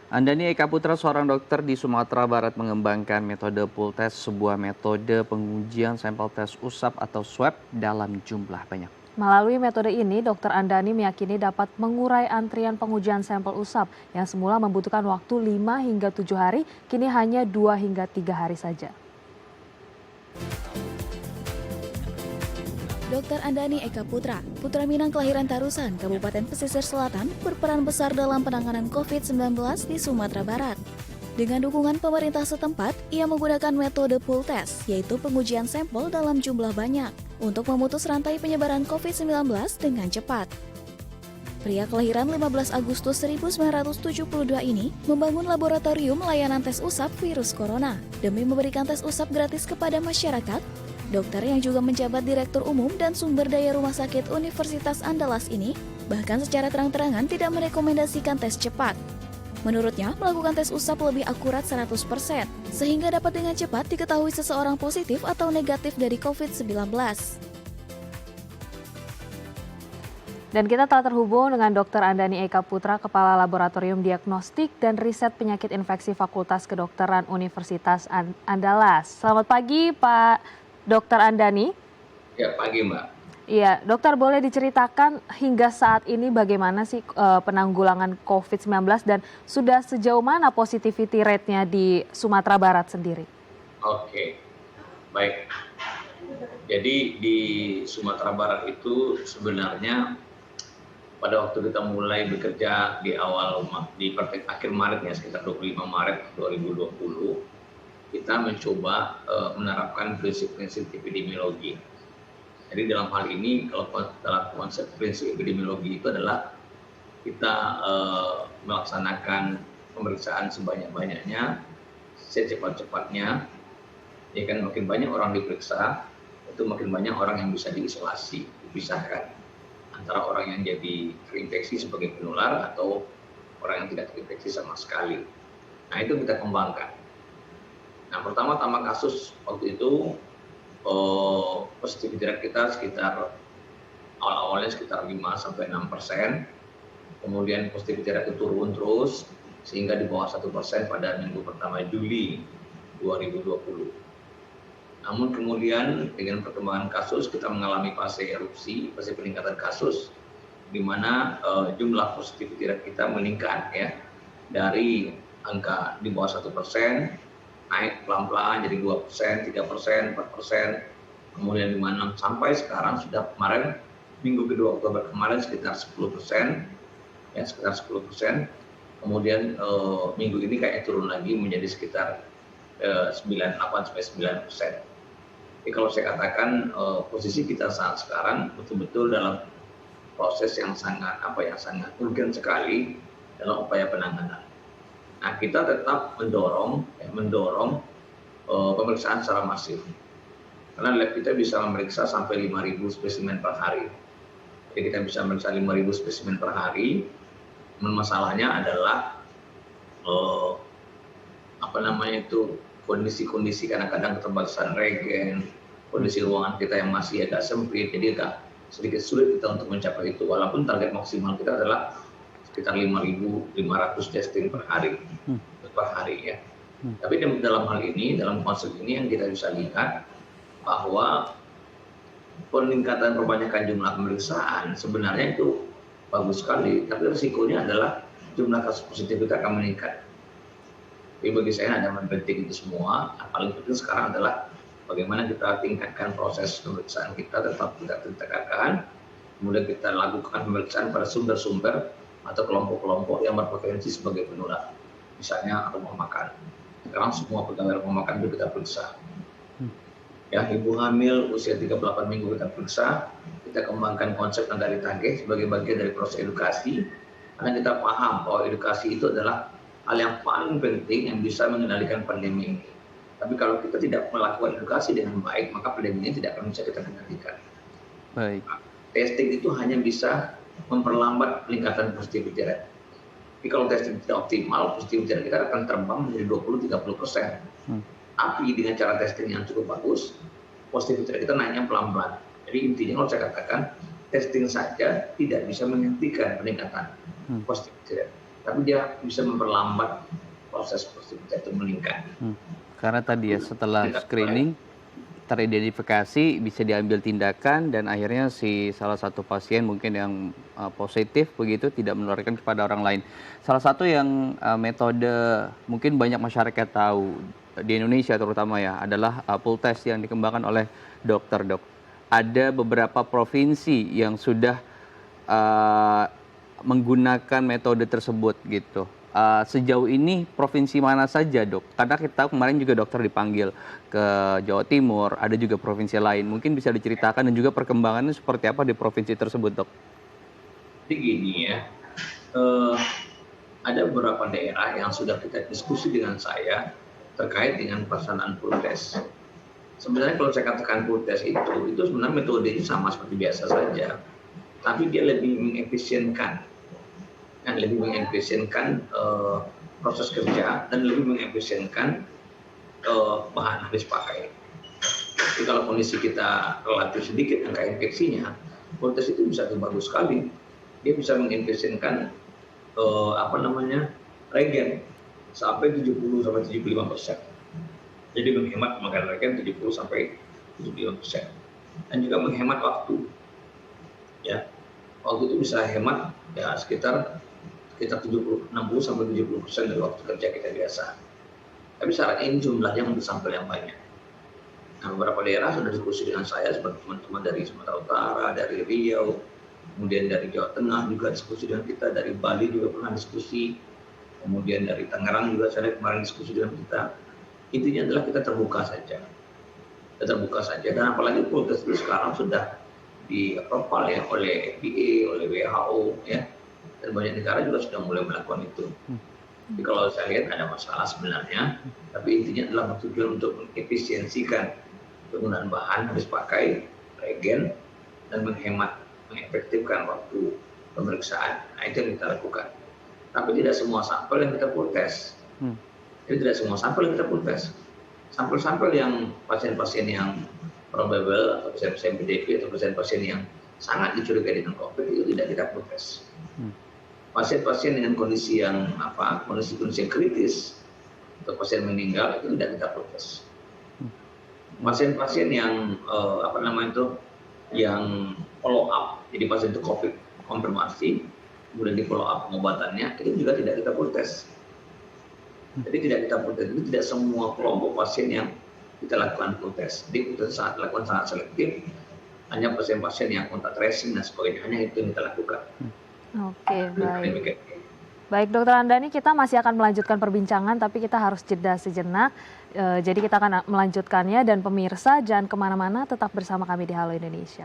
Andani Eka Putra, seorang dokter di Sumatera Barat, mengembangkan metode pool test, sebuah metode pengujian sampel tes usap atau swab dalam jumlah banyak. Melalui metode ini, Dr. Andani meyakini dapat mengurai antrian pengujian sampel usap yang semula membutuhkan waktu 5 hingga 7 hari, kini hanya 2 hingga 3 hari saja. Dr. Andani Eka Putra, putra Minang kelahiran Tarusan, Kabupaten Pesisir Selatan, berperan besar dalam penanganan COVID-19 di Sumatera Barat. Dengan dukungan pemerintah setempat, ia menggunakan metode pool test, yaitu pengujian sampel dalam jumlah banyak, untuk memutus rantai penyebaran COVID-19 dengan cepat. Pria kelahiran 15 Agustus 1972 ini membangun laboratorium layanan tes usap virus corona demi memberikan tes usap gratis kepada masyarakat. Dokter yang juga menjabat Direktur Umum dan Sumber Daya Rumah Sakit Universitas Andalas ini bahkan secara terang-terangan tidak merekomendasikan tes cepat. Menurutnya, melakukan tes usap lebih akurat 100%, sehingga dapat dengan cepat diketahui seseorang positif atau negatif dari COVID-19. Dan kita telah terhubung dengan Dr. Andani Eka Putra, Kepala Laboratorium Diagnostik dan Riset Penyakit Infeksi Fakultas Kedokteran Universitas Andalas. Selamat pagi, Pak Dr. Andani. Ya, pagi Mbak. Iya, dokter, boleh diceritakan hingga saat ini bagaimana sih penanggulangan COVID-19 dan sudah sejauh mana positivity rate-nya di Sumatera Barat sendiri? Oke, baik. Jadi di Sumatera Barat itu sebenarnya pada waktu kita mulai bekerja di akhir Maret ya, sekitar 25 Maret 2020, kita mencoba menerapkan prinsip-prinsip epidemiologi. Jadi dalam hal ini, kalau dalam konsep prinsip epidemiologi itu adalah kita melaksanakan pemeriksaan sebanyak-banyaknya, secepat-cepatnya. Ya kan, makin banyak orang diperiksa, itu makin banyak orang yang bisa diisolasi, dipisahkan antara orang yang jadi terinfeksi sebagai penular atau orang yang tidak terinfeksi sama sekali. Nah, itu kita kembangkan. Nah, pertama-tama kasus waktu itu positivity rate kita sekitar awal-awalnya sekitar 5-6%, kemudian positivity rate itu turun terus sehingga di bawah 1% pada minggu pertama Juli 2020. Namun kemudian dengan perkembangan kasus kita mengalami fase erupsi, fase peningkatan kasus, di mana jumlah positivity rate kita meningkat ya, dari angka di bawah 1%, naik pelan-pelan jadi 2%, 3%, 4%, kemudian 5-6 sampai sekarang sudah kemarin minggu kedua Oktober kemarin sekitar 10%, ya sekitar 10%. Kemudian minggu ini kayaknya turun lagi menjadi sekitar 98-9%. Jadi kalau saya katakan posisi kita saat sekarang betul-betul dalam proses yang sangat urgen sekali dalam upaya penanganan. Nah, kita tetap mendorong pemeriksaan secara masif. Karena lab kita bisa memeriksa sampai 5.000 spesimen per hari. Jadi kita bisa memeriksa 5.000 spesimen per hari. Masalahnya adalah kondisi-kondisi kadang-kadang keterbatasan regen, kondisi ruangan kita yang masih agak sempit, jadi agak sedikit sulit kita untuk mencapai itu. Walaupun target maksimal kita adalah sekitar 5.500 testing per hari ya. Tapi dalam hal ini, dalam konsep ini yang kita bisa lihat bahwa peningkatan perbanyakan jumlah pemeriksaan sebenarnya itu bagus sekali, tapi risikonya adalah jumlah kasus positif kita akan meningkat. Jadi bagi saya ada penting itu semua. Yang paling penting sekarang adalah bagaimana kita tingkatkan proses pemeriksaan kita, tetap kita tingkatkan, kemudian kita lakukan pemeriksaan pada sumber-sumber atau kelompok-kelompok yang berpotensi sebagai penular. Misalnya rumah makan. Sekarang semua pegawai rumah makan itu kita periksa. Ya, ibu hamil usia 38 minggu kita periksa. Kita kembangkan konsep nagari tagih sebagai bagian dari proses edukasi. Karena kita paham bahwa edukasi itu adalah hal yang paling penting yang bisa mengendalikan pandemi ini. Tapi kalau kita tidak melakukan edukasi dengan baik, maka pandemi ini tidak akan bisa kita kendalikan. Baik. Testing itu hanya bisa memperlambat peningkatan positivity rate. Tapi kalau testing tidak optimal, positivity rate kita akan terbang menjadi 20-30%. Tapi dengan cara testing yang cukup bagus, positivity rate kita naiknya pelan-pelan. Jadi intinya kalau saya katakan, testing saja tidak bisa menghentikan peningkatan positivity rate. tapi dia bisa memperlambat proses positif itu meningkat. Karena tadi ya setelah screening teridentifikasi bisa diambil tindakan dan akhirnya si salah satu pasien mungkin yang positif begitu tidak menularkan kepada orang lain. Salah satu yang metode mungkin banyak masyarakat tahu di Indonesia terutama ya adalah pool test yang dikembangkan oleh dokter, Dok. Ada beberapa provinsi yang sudah menggunakan metode tersebut gitu. Sejauh ini provinsi mana saja, Dok? Karena kita tahu kemarin juga dokter dipanggil ke Jawa Timur, ada juga provinsi lain. Mungkin bisa diceritakan dan juga perkembangannya seperti apa di provinsi tersebut, Dok? Jadi gini ya, ada beberapa daerah yang sudah kita diskusi dengan saya terkait dengan pelaksanaan pool test. Sebenarnya kalau saya katakan pool test itu sebenarnya metodenya sama seperti biasa saja, tapi dia lebih mengefisienkan. Lebih mengefisienkan proses kerja dan lebih mengefisienkan bahan habis pakai. Jadi kalau kondisi kita relatif sedikit angka infeksinya, pool test itu bisa bagus sekali. Dia bisa mengefisienkan reagen sampai 70-75%. Jadi menghemat pemakaian reagen 70-75%. Dan juga menghemat waktu. Ya, waktu itu bisa hemat ya sekitar 60-70% dari waktu kerja kita biasa. Tapi syaratnya ini jumlahnya untuk sampel yang banyak. Nah, beberapa daerah sudah diskusi dengan saya seperti teman-teman dari Sumatera Utara, dari Riau, kemudian dari Jawa Tengah juga diskusi dengan kita, dari Bali juga pernah diskusi, kemudian dari Tangerang juga saya kemarin diskusi dengan kita. Intinya adalah kita terbuka saja. Kita terbuka saja, dan apalagi pool test itu sekarang sudah di-approve ya oleh FDA, oleh WHO ya. Dan banyak negara juga sudah mulai melakukan itu. Jadi kalau saya lihat ada masalah sebenarnya, tapi intinya adalah tujuan untuk mengefisiensikan penggunaan bahan habis pakai, reagen, dan mengefektifkan waktu pemeriksaan. Nah, itu yang kita lakukan. Tapi tidak semua sampel yang kita pool test. Jadi tidak semua sampel yang kita pool test. Sampel-sampel yang pasien-pasien yang probable atau pasien-pasien PDP atau pasien-pasien yang sangat dicurigai dengan COVID itu tidak kita pool test. Pasien-pasien dengan kondisi yang kondisi yang kritis atau pasien meninggal itu tidak kita proses. Pasien-pasien yang yang follow up, jadi pasien itu COVID konfirmasi, kemudian di follow up pengobatannya itu juga tidak kita proses. Jadi tidak kita proses, itu tidak semua kelompok pasien yang kita lakukan proses. Jadi kita lakukan sangat selektif, hanya pasien-pasien yang kontak tracing dan sebagainya, hanya itu yang kita lakukan. Oke, baik. Baik, Dokter Andani, kita masih akan melanjutkan perbincangan, tapi kita harus jeda sejenak. Jadi kita akan melanjutkannya, dan pemirsa jangan kemana-mana, tetap bersama kami di Halo Indonesia.